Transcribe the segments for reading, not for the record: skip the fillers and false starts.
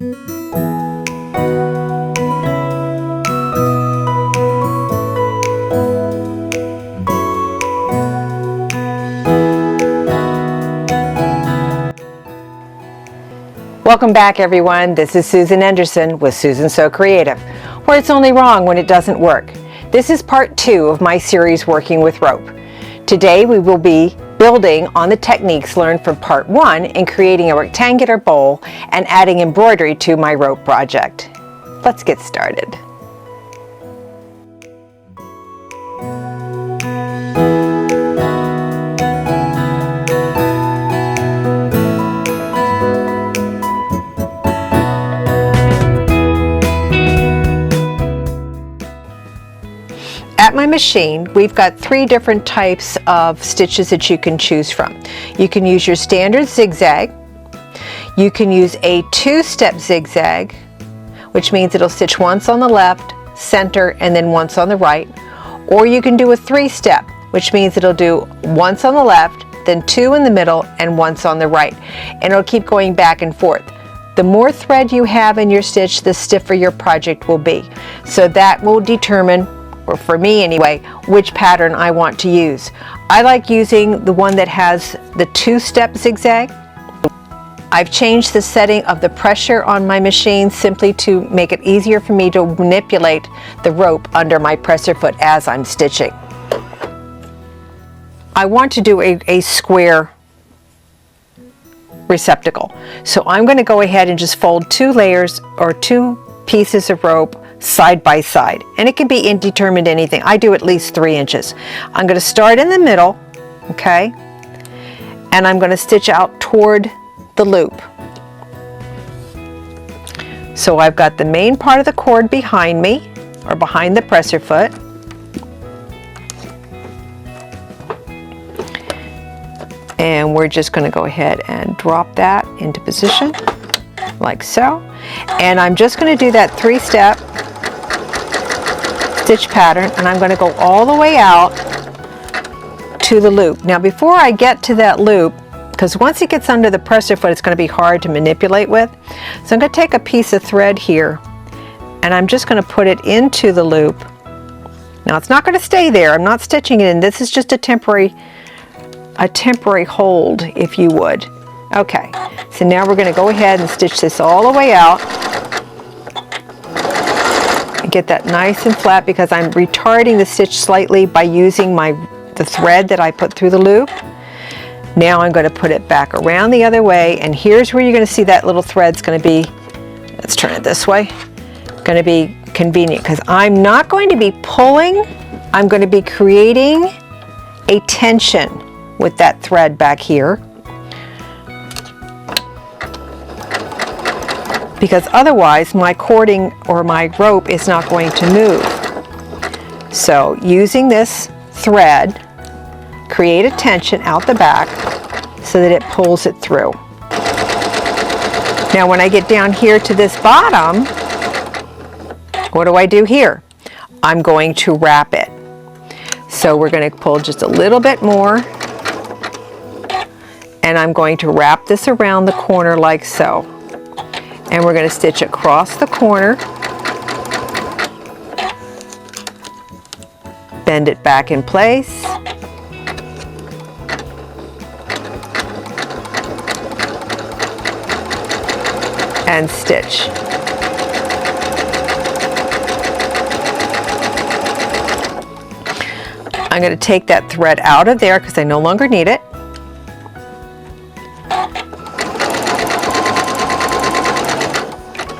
Welcome back, everyone. This is Susan Anderson with Susan So Creative, where it's only wrong when it doesn't work. This is part 2 of my series Working with Rope. Today we will be building on the techniques learned from part 1 in creating a rectangular bowl and adding embroidery to my rope project. Let's get started. At my machine, we've got 3 different types of stitches that you can choose from. You can use your standard zigzag, you can use a 2-step zigzag, which means it'll stitch once on the left, center, and then once on the right, or you can do a 3-step, which means it'll do once on the left, then 2 in the middle, and once on the right, and it'll keep going back and forth. The more thread you have in your stitch, the stiffer your project will be. So that will determine, or for me anyway, which pattern I want to use. I like using the one that has the 2-step zigzag. I've changed the setting of the pressure on my machine simply to make it easier for me to manipulate the rope under my presser foot as I'm stitching. I want to do a square receptacle. So I'm going to go ahead and just fold 2 layers or 2 pieces of rope side by side, and it can be indeterminate anything. I do at least 3 inches. I'm going to start in the middle, okay, and I'm going to stitch out toward the loop. So I've got the main part of the cord behind me, or behind the presser foot, and we're just going to go ahead and drop that into position like so, and I'm just going to do that 3-step stitch pattern, and I'm going to go all the way out to the loop. Now before I get to that loop, because once it gets under the presser foot it's going to be hard to manipulate with, so I'm going to take a piece of thread here and I'm just going to put it into the loop. Now it's not going to stay there, I'm not stitching it in, this is just a temporary hold, if you would. Okay, so now we're going to go ahead and stitch this all the way out. Get that nice and flat because I'm retarding the stitch slightly by using the thread that I put through the loop. Now I'm going to put it back around the other way, and here's where you're going to see that little thread's going to be, let's turn it this way, going to be convenient because I'm not going to be pulling, I'm going to be creating a tension with that thread back here, because otherwise my cording or my rope is not going to move. So using this thread, create a tension out the back so that it pulls it through. Now when I get down here to this bottom, what do I do here? I'm going to wrap it. So we're going to pull just a little bit more, and I'm going to wrap this around the corner like so. And we're going to stitch across the corner, bend it back in place, and stitch. I'm going to take that thread out of there because I no longer need it.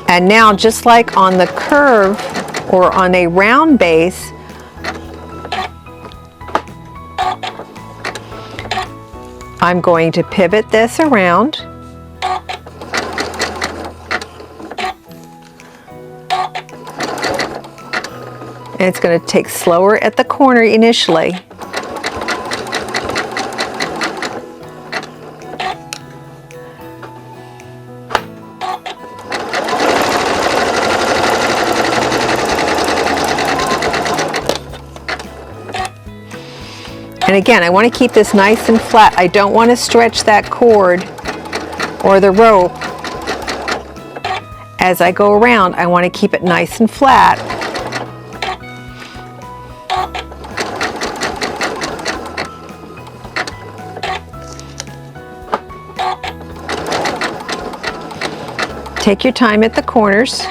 And now, just like on the curve or on a round base, I'm going to pivot this around. And it's going to take slower at the corner initially. And again, I want to keep this nice and flat. I don't want to stretch that cord or the rope As I go around, I want to keep it nice and flat. Take your time at the corners.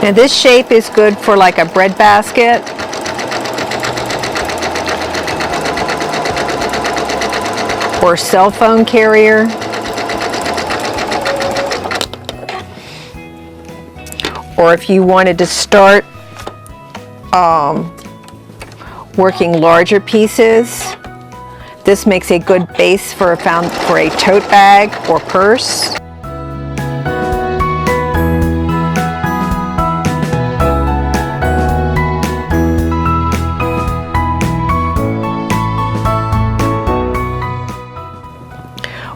Now this shape is good for like a bread basket. Or cell phone carrier. Or if you wanted to start working larger pieces, this makes a good base for a tote bag or purse.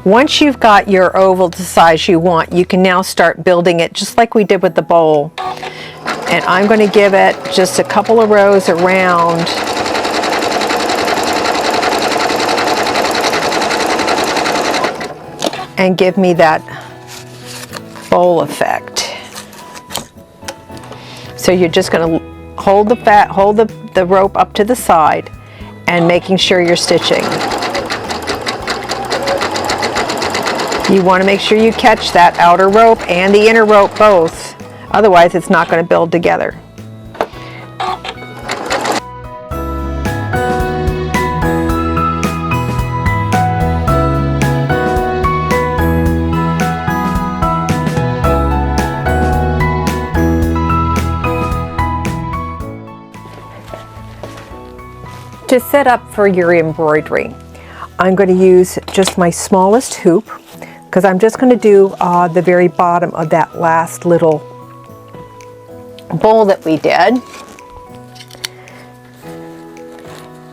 Once you've got your oval the size you want, you can now start building it just like we did with the bowl. And I'm going to give it just a couple of rows around. And give me that bowl effect. So you're just going to hold the rope up to the side and making sure you're stitching. You want to make sure you catch that outer rope and the inner rope both, otherwise it's not going to build together. To set up for your embroidery, I'm going to use just my smallest hoop, because I'm just going to do the very bottom of that last little bowl that we did.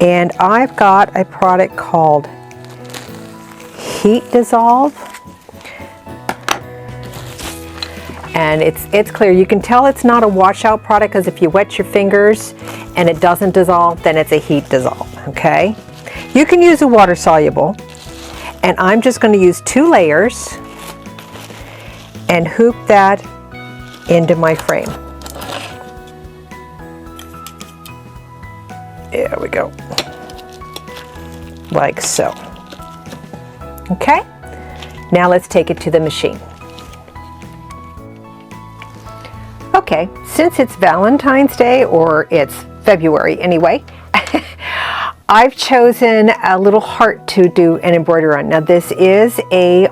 And I've got a product called Heat Dissolve. And it's clear. You can tell it's not a washout product because if you wet your fingers and it doesn't dissolve, then it's a heat dissolve, okay? You can use a water soluble. And I'm just going to use 2 layers and hoop that into my frame. There we go. Like so. Okay? Now let's take it to the machine. Okay, since it's Valentine's Day, or it's February anyway, I've chosen a little heart to do an embroidery on. Now this is a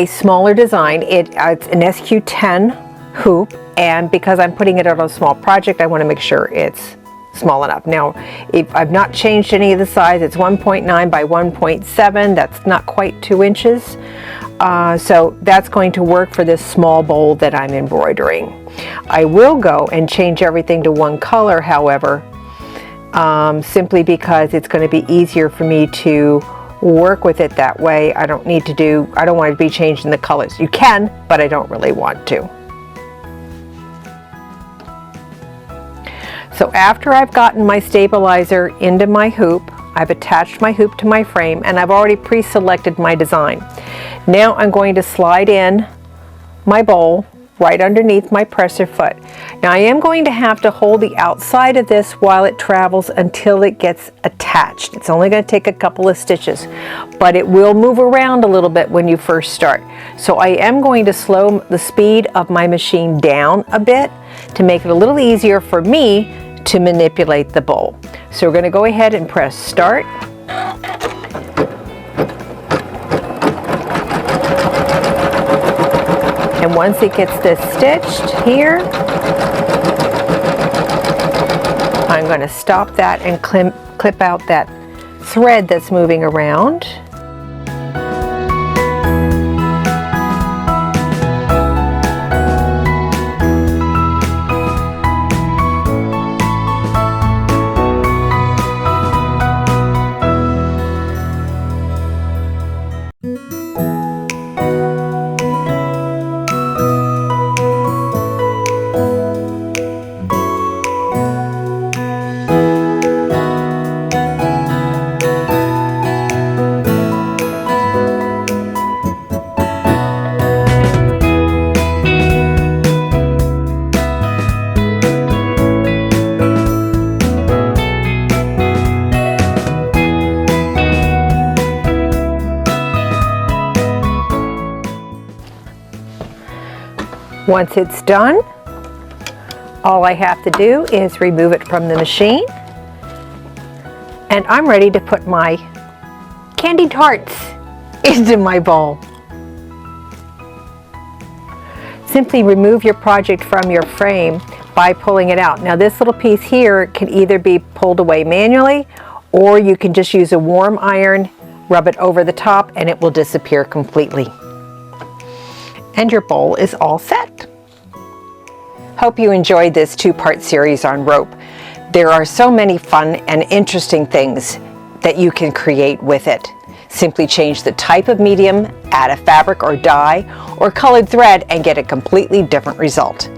smaller design. It's an SQ10 hoop, and because I'm putting it on a small project, I want to make sure it's small enough. Now, if I've not changed any of the size. It's 1.9 by 1.7. That's not quite 2 inches. So that's going to work for this small bowl that I'm embroidering. I will go and change everything to one color, however, simply because it's going to be easier for me to work with it that way. I don't want to be changing the colors. You can, but I don't really want to. So after I've gotten my stabilizer into my hoop, I've attached my hoop to my frame, and I've already pre-selected my design. Now I'm going to slide in my bowl right underneath my presser foot. Now I am going to have to hold the outside of this while it travels until it gets attached. It's only going to take a couple of stitches, but it will move around a little bit when you first start. So I am going to slow the speed of my machine down a bit to make it a little easier for me to manipulate the bowl. So we're going to go ahead and press start. And once it gets this stitched here, I'm going to stop that and clip out that thread that's moving around. Once it's done, all I have to do is remove it from the machine, and I'm ready to put my candied hearts into my bowl. Simply remove your project from your frame by pulling it out. Now this little piece here can either be pulled away manually, or you can just use a warm iron, rub it over the top, and it will disappear completely. And your bowl is all set. Hope you enjoyed this two-part series on rope. There are so many fun and interesting things that you can create with it. Simply change the type of medium, add a fabric or dye, or colored thread and get a completely different result.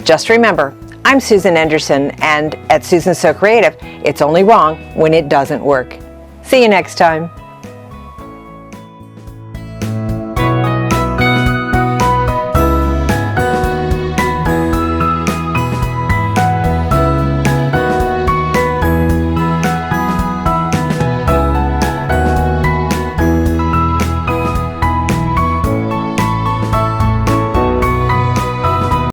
Just remember, I'm Susan Anderson, and at Susan So Creative, it's only wrong when it doesn't work. See you next time.